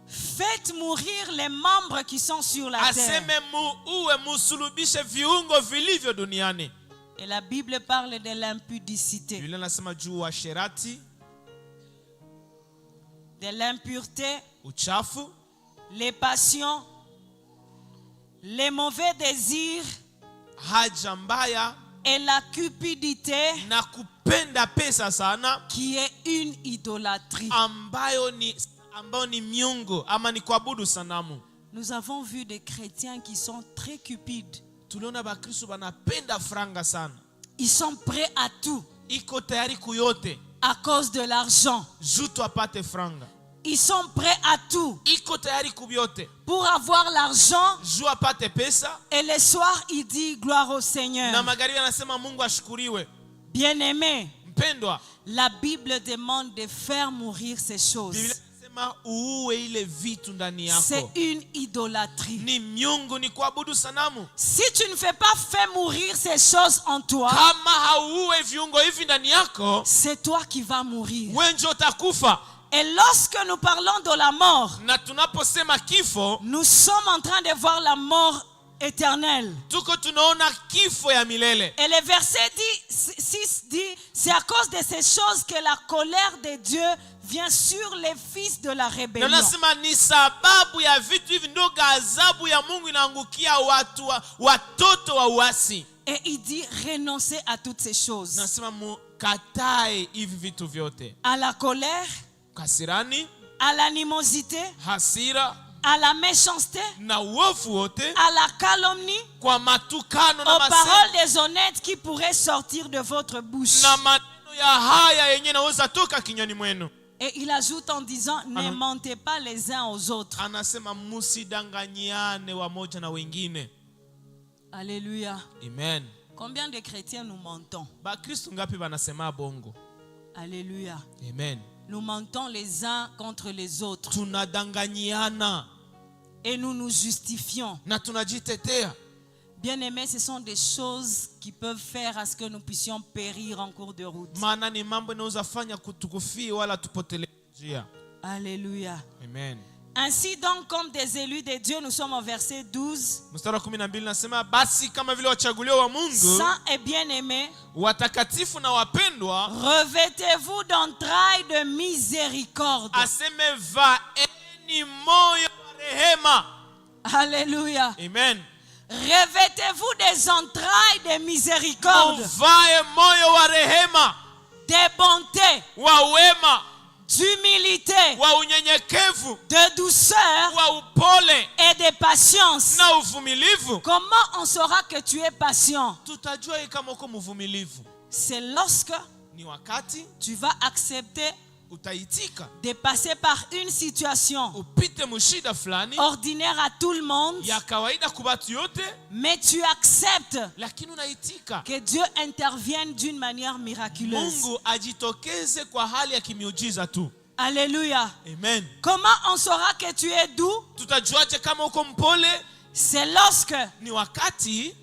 Faites mourir les membres qui sont sur la terre. Aseme muue musulubishe viungo vilivyo duniani. Et la Bible parle de l'impudicité, Biblia nasema juu wa sherati, de l'impureté, uchafu, les passions, les mauvais désirs, haja mbaya, et la cupidité, na kupenda pesa sana, qui est une idolâtrie. ambayo ni miungu ama ni kuabudu sanamu. Nous avons vu des chrétiens qui sont très cupides. Tuliona bakristo banapenda franga sana. Ils sont prêts à tout. Iko tayari kuyote. À cause de l'argent. Jutu apate franga. Ils sont prêts à tout. Iko tayari kubyote. Pour avoir l'argent. Ju apate pesa. Et le soir il dit gloire au Seigneur. Na magharibi anasema Mungu ashukuriwe. Bien-aimé. Mpendwa. La Bible demande de faire mourir ces choses. C'est une idolâtrie. Ni miungu, ni kuabudu sanamu. Si tu ne fais pas faire mourir ces choses en toi, kama hauwe viungo hivi ndani yako, c'est toi qui vas mourir. Wewe ndio utakufa. Et lorsque nous parlons de la mort, na tunaposema kifo, nous sommes en train de voir la mort éternelle. Tuko tunaona kifo ya milele. Et le verset 6 dit, c'est à cause de ces choses que la colère de Dieu vient sur les fils de la rébellion. Nasema ni sababu ya vitu hivi ndio ghadhabu ya Mungu inaangukia watoto wa uasi. Et il dit renoncer à toutes ces choses. Nasema mukatae hivi vitu vyote. À la colère, kasirani, à l'animosité, hasira, à la méchanceté, na uovu wote, à la calomnie, kwa matukano na aux paroles déshonnêtes qui pourraient sortir de votre bouche. Na maneno ya haya yenye naweza toka kinywani mwenu. Et il ajoute en disant, ne mentez pas les uns aux autres. Anasema musidanganyane wamoja na wengine. Alléluia. Amen. Combien de chrétiens nous mentons? Bakristo ngapi banasema bongo? Alléluia. Amen. Nous mentons les uns contre les autres. Tunadanganyiana. Et nous nous justifions. Na tunajitetea. Bien-aimés, ce sont des choses qui peuvent faire à ce que nous puissions périr en cours de route. Maana ni mambo yanaweza fanya kutukufie wala tupotelee njia. Alléluia. Amen. Ainsi donc, comme des élus de Dieu, nous sommes au verset 12. Mstari 12 nasema basi kama vile wachaguliwa wa Mungu, saints et bien-aimés, watakatifu na wapendwa, revêtez-vous d'entrailles de miséricorde. Aseme vaeni moyo wa rehema. Alléluia. Amen. Revêtez-vous des entrailles de miséricorde, Muvae moyo wa rehema, de bonté, wa wema, d'humilité, wa unyenyekevu, de douceur wa upole et de patience. na uvumilivu. Comment on saura que tu es patient? Tutajua kama uko mvumilivu. C'est lorsque Ni wakati tu vas accepter utaitika de passer par une situation upite mushida fulani ordinaire à tout le monde, ya kawaida kwa watu yote, mais tu acceptes lakini unaitika que Dieu intervienne d'une manière miraculeuse. Mungu ajitokeze kwa hali ya kimiujiza tu. Alléluia. Amen. Comment on saura que tu es doux? Tutajuaje kama uko mpole? C'est lorsque Ni wakati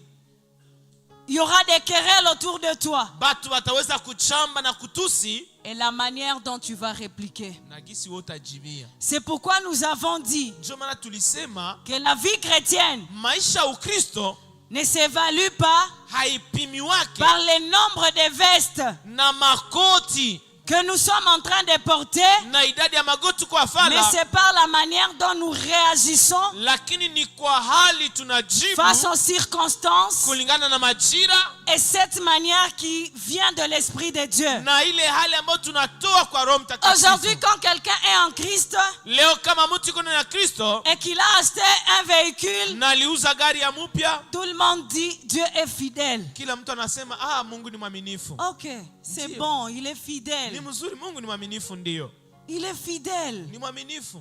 il y aura des querelles autour de toi batu wataweza kuchamba na kutusi et la manière dont tu vas répliquer. na gisi utajibia. C'est pourquoi nous avons dit Ndio maana tulisema que la vie chrétienne maisha ya Ukristo ne s'évalue pas haipimiwake par le nombre de vestes na makoti que nous sommes en train de porter, na idadi ya magoti kwa mais fala, c'est par la manière dont nous réagissons lakini ni kwa hali tunajibu face aux circonstances, kulingana na majira et cette manière qui vient de l'Esprit de Dieu. na ile hali ambayo tunatoa kwa Roho Mtakatifu. Aujourd'hui, quand quelqu'un est en Christ Leo kama mtu yuko ndani ya Kristo et qu'il a acheté un véhicule, na aliuza gari ya mpya, tout le monde dit Dieu est fidèle. kila mtu anasema Mungu ni mwaminifu. Ok, c'est bon, il est fidèle. Ni mzuri, Mungu ni mwaminifu, ndio. Il est fidèle. Ni mwaminifu.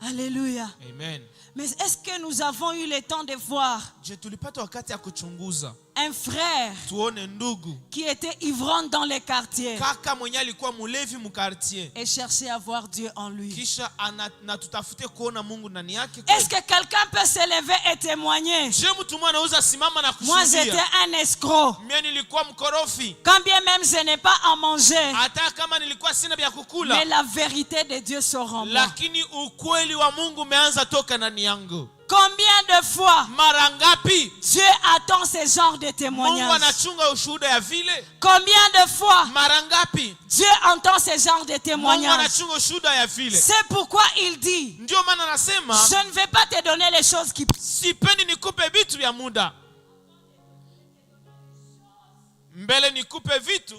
Alléluia. Amen. Mais est-ce que nous avons eu le temps de voir Je tulipata wakati ya kuchunguza un frère tuone ndugu qui était ivrogne dans les quartiers kaka mwenye alikuwa mulevi mkartier et cherchait à voir Dieu en lui? kisha na tutafute kuona Mungu ndani yake? Est-ce que quelqu'un peut se lever et témoigner? Je mtu mmoja anaweza simama na Moi j'étais kushuhudia, un escroc. mimi nilikuwa mkorofi, Quand bien même je n'ai pas à manger, hata kama nilikuwa sina vya mais kukula, la vérité de Dieu sort en moi. lakini ukweli wa Mungu umeanza toka ndani yangu. Combien de fois Mara ngapi Dieu attend ce genre de Mungu témoignage? anachunga ushuhuda ya vile? Combien de fois Mara ngapi Dieu entend ce genre de Mungu témoignage? anachunga ushuhuda ya vile? C'est pourquoi il dit, Ndio maana anasema je ne vais pas te donner les choses qui... sipendi nikupe vitu vya muda, mbele nikupe vitu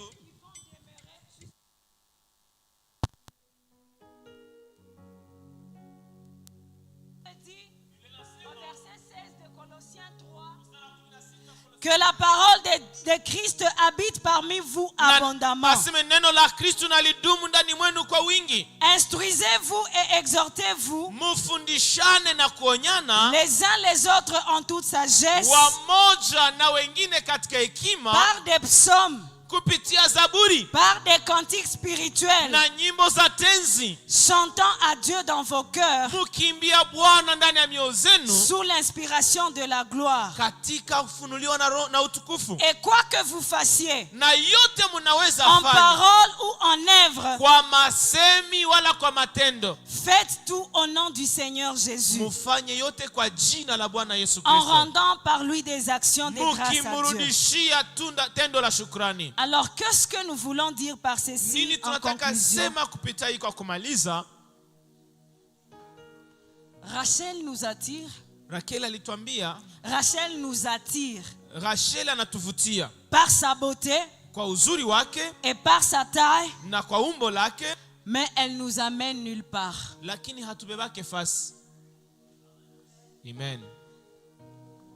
que la parole de Christ habite parmi vous abondamment. aseme neno la Kristo na lidumu ndani mwenu kwa wingi. Instruisez-vous et exhortez-vous Mufundishane na kuonyana les uns les autres en toute sagesse wamoja na wengine katika hekima, par des psaumes, kupitia zaburi par des cantiques spirituels, na nyimbo za tenzi, chantant à Dieu dans vos cœurs mukimbia Bwana ndani ya mioyo zenu sous l'inspiration de la gloire. katika kufunuliwa na utukufu. Et quoi que vous fassiez, Na yote mnaweza en fanya parole ou en œuvre, kwa masemi wala kwa matendo, faites tout au nom du Seigneur Jésus, mufanye yote kwa jina la Bwana Yesu en Kristo, rendant par lui des actions de grâce à Dieu. mukimrudishia tendo la shukrani. Alors, qu'est-ce que nous voulons dire par ceci Nini en tunataka conclusion? sema kupitia hii kwa kumaliza? Rachel nous attire. Rachel alituambia, Rachel nous attire Rachel anatuvutia par sa beauté kwa uzuri wake et par sa taille, na kwa umbo lake, mais elle nous amène nulle part. lakini hatubebake fasi. Amen.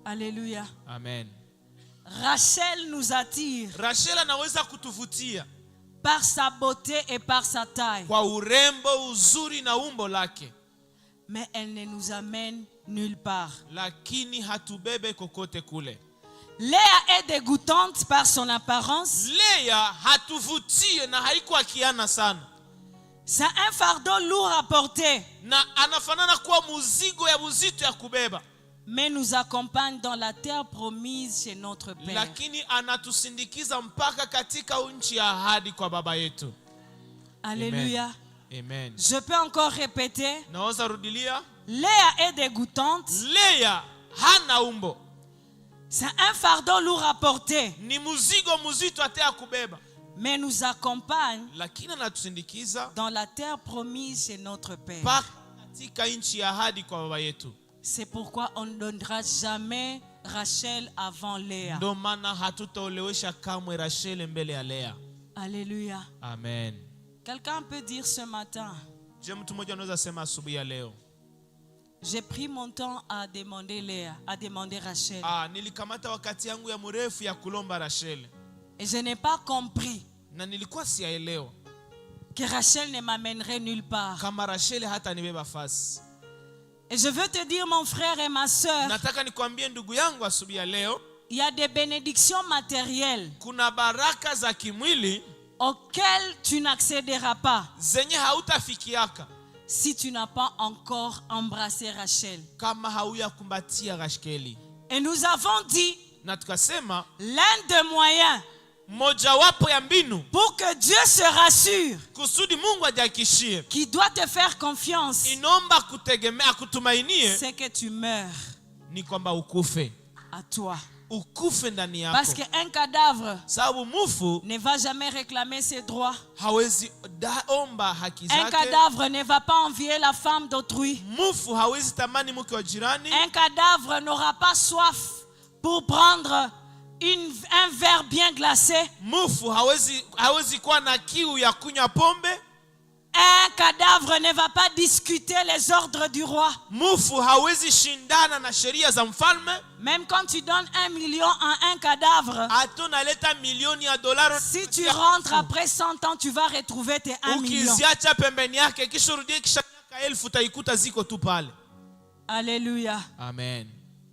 Alléluia. Amen. Rachel nous attire Rachel anaweza kutuvutia par sa beauté et par sa taille, kwa urembo, uzuri na umbo lake, mais elle ne nous amène nulle part. lakini hatubebe kokote kule. Léa est dégoûtante par son apparence. Leya hatuvutie na haiko akiana sana, C'est un fardeau lourd à porter, na anafanana kuwa muzigo ya uzito ya kubeba, mais nous accompagne dans la terre promise chez notre Père. lakini anatusindikiza mpaka katika nchi ya ahadi kwa baba yetu. Alléluia. Amen. Je peux encore répéter. Naweza rudilia, Léa est dégoûtante. Leya hana umbo, C'est un fardeau lourd à porter, ni muzigo mzito hata ya kubeba, mais nous accompagne lakini anatusindikiza dans la terre promise chez notre Père. mpaka katika nchi ya ahadi kwa baba yetu. C'est pourquoi on ne donnera jamais Rachel avant Léa. Ndio maana hatutaolewesha kamwe Rachel mbele ya Lea. Alléluia. Amen. Quelqu'un peut dire ce matin, Je mtu mmoja anaweza sema asubuhi ya leo, j'ai pris mon temps à demander Léa, à demander Rachel. Nilikamata wakati yangu ya mrefu ya kulomba Rachel. Et je n'ai pas compris Na nilikuwa siyaelewa que Rachel ne m'amènerait nulle part. kama Rachel hata nibeba fasi. Et je veux te dire, mon frère et ma sœur, Nataka nikwambie ndugu yangu asubuhi ya leo, il y a des bénédictions matérielles kuna baraka za kimwili auxquelles tu n'accéderas pas zenye hautafikiaka si tu n'as pas encore embrassé Rachel. kama hauyakumbatia Racheli. Et nous avons dit, Na tukasema l'un des moyens mojawapo ya mbinu pour que Dieu se rassure kusudi Mungu ajihakishie, qu'il doit te faire confiance, inomba kutegemea kutumainie, c'est que tu meurs ni kwamba ukufe. à toi. Ukufe ndani yako. Parce qu'un cadavre Sababu mufu ne va jamais réclamer ses droits. hawezi omba haki Un zake. cadavre ne va pas envier la femme d'autrui. Mufu hawezi tamani mke wa jirani. Un cadavre n'aura pas soif pour prendre un verre bien glacé. Mufu hawezi kuwa na kiu ya kunywa pombe. Un cadavre ne va pas discuter les ordres du roi. Mufu hawezi shindana na sheria za mfalme. Même quand tu donnes 1 million à un cadavre, atonaleta milioni ya dolari, si tu rentres après 100 ans, tu vas retrouver tes 1 million. Ukiziacha pembeni yake kisha urudie kisha miaka 1000 utaikuta ziko tu pale. Alléluia. Amen.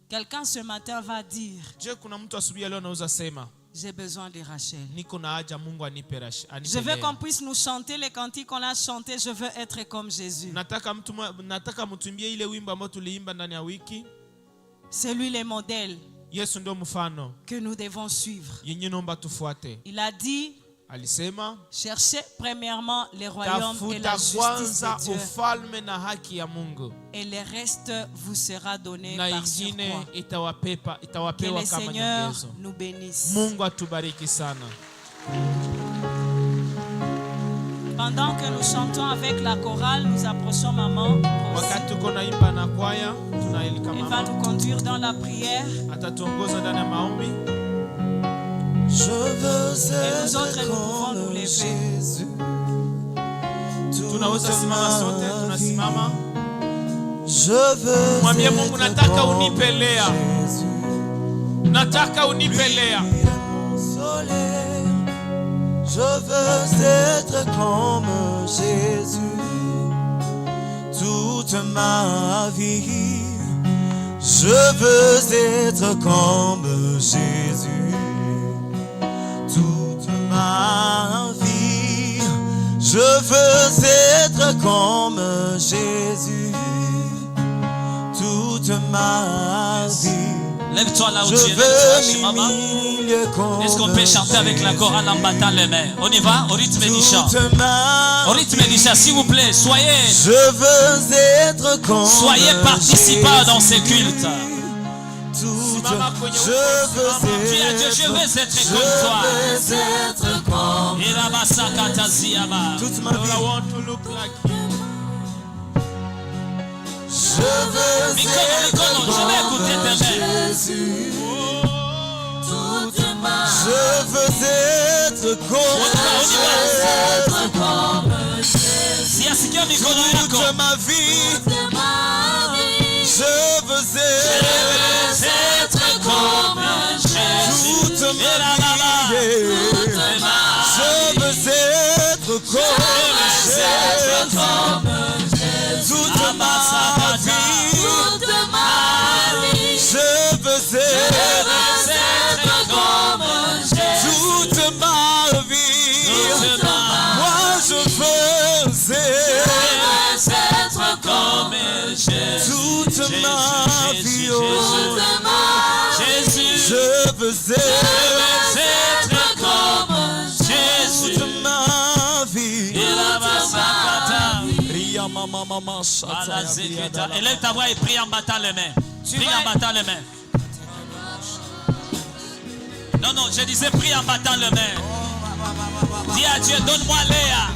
Quelqu'un ce matin va dire, Je kuna mtu asubuhi leo anaweza sema, j'ai besoin de Rachel. niko na haja Mungu anipe Rachel. Je veux qu'on puisse nous chanter les cantiques qu'on a chantés. Je veux être comme Jésus. Nataka mtuimbie ile wimbo ambao tuliimba ndani ya wiki. C'est lui le modèle Yesu ndio mfano que nous devons suivre. yenye nomba tufuate. Il a dit, Alisema, cherchez premièrement le royaume et la tafuta justice kwanza de Dieu, ufalme na haki ya Mungu, et le reste vous sera donné na par ingine surcroît. Que itawapewa le kama Seigneur nyongezo. nous bénisse. Mungu atubariki sana. Pendant que nous chantons avec la chorale, nous approchons maman. Wakati tuko naimba na kwaya, tunaelika Elle va mama. nous conduire dans la prière. Atatuongoza ndani ya maombi. Je veux Et nous autres, être nous pouvons nous comme lever. Jésus. Tunaweza simama sote, tunasimama. Je veux Mwambie Mungu, être nataka comme unipe Lea. Jésus. Nataka unipe Lea. Lui est mon soleil. Je veux être comme Jésus. Toute ma vie. Je veux être comme Jésus. Toute ma vie, je veux être comme Jésus. Toute ma vie, Lève-toi là où je tu es, lève-toi chez maman. veux comme Est-ce qu'on peut chanter avec la chorale en battant les mains? On y va, au rythme du chant. toute ma Au rythme du chant, s'il vous plaît, je veux être comme soyez participants dans ces cultes. Toute, Dis à Dieu, je veux être comme toi. je veux être comme Et la massacre taziama. toute ma Lord, I vie. want to look like you. Je veux Mikono, je vais écouter tes mains. Jésus. Je veux être comme Jésus. Si asikia mikono yako. Toute ma vie, je veux être comme Jésus. toute ma vie, je veux être comme Jésus. Toute ma vie, je veux être comme Jésus. toute ma vie. Moi je veux être comme Jésus. toute ma vie. Jésus. Je veux être comme Jésus. toute ma vie. Élève ta voix et prie en battant les mains. Prie en battant les mains. Non, non, je disais prie en battant les mains. Dis à Dieu, donne-moi Léa.